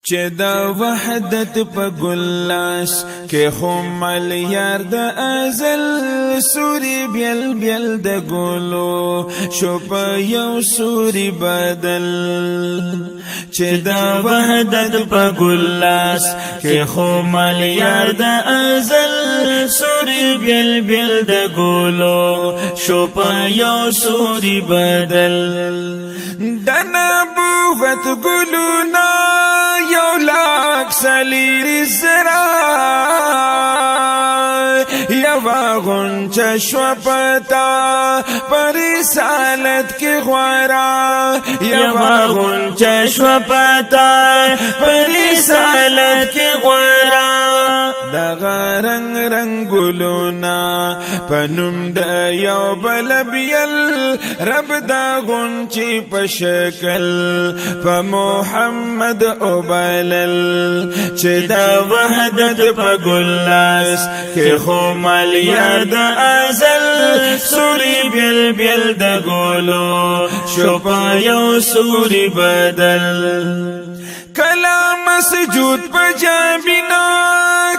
چې دا وحدت په ګلاس کې هم یار د ازل سوري بیل بیل د ګلو شو په یو سوري بدل چې دا وحدت په ګلاس کې هم یار د ازل سوري بیل بیل د ګلو شو په یو سوري بدل د نبوت ګلونا یو لاک سلیری زرا یوا غنچه شو پتا پر رسالت کی غورا یوا غنچه شو پتا پر رسالت کی غورا دغه رنگ رنگولونا پنوم د یو بل بیل رب دا غنچی په شکل په محمد او بلل چې دا وحدت په ګلاس کې خو مال یار د ازل سوري بیل بیل د ګلو شو په یو سوري بدل کلام مسجود په جابینا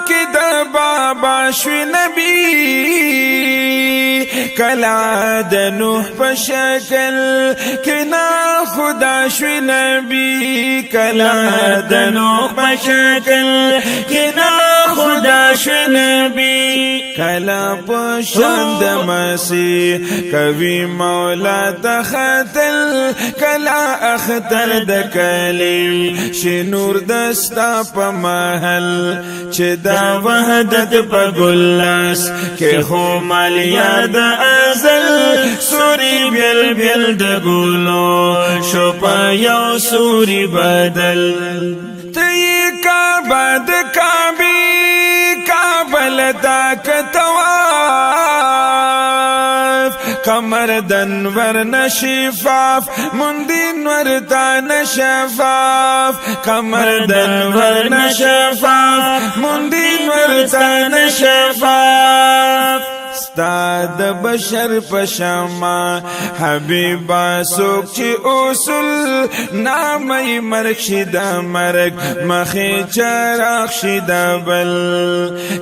کې د بابا شو نبی کلا د نوح په شکل کنا خدا شو نبی کلا د نوح په شکل کنا خدا شو نبی کلا په شان د مسیح کوي مولا تختل کلا اختر د کلیم شي نور دستا په محل چې دا وحدت په ګلاس کې خو مال یار د ازل سوري بیل بیل د ګلو شو په یو سوري بدل تی کعبه د کعبې کابل دا کتواف قمر دنور نشفاف مندین ورتا نشفاف قمر دنور نشفاف مندین ورتا نشفاف استاد بشر پشما حبیبا سوک چی اصول نامی مرک شدا مرک مخی چراغ شدا بل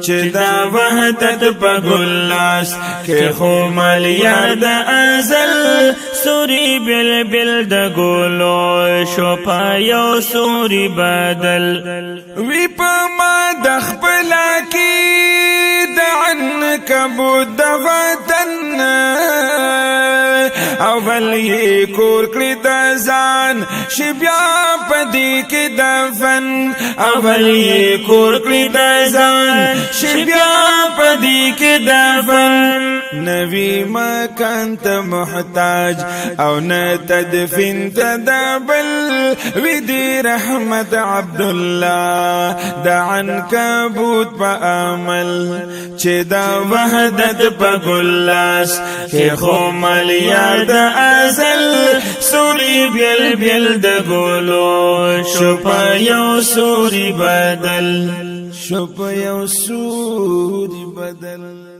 چی دا وحدت پا گلاس که خو مال یار دا ازل سوری بیل بیل دا گلو شو پا یو سوری بدل وی پا ما دخ پلا کی عنکبوت د وطن اول یې کور کړی د ځان شي بیا پدې کې دفن اول یې کور کړی د ځان شي بیا پدې کې دفن نوی مکان ته محتاج او نه تدفین تدبل وی دی رحمت عبدالله د عنکبوت په عمل چې دا وحدت په ګلاس کې خو مال یار د ازل سوري بیل بیل د ګلو شو په یو سوري بدل شو په یو سوري بدل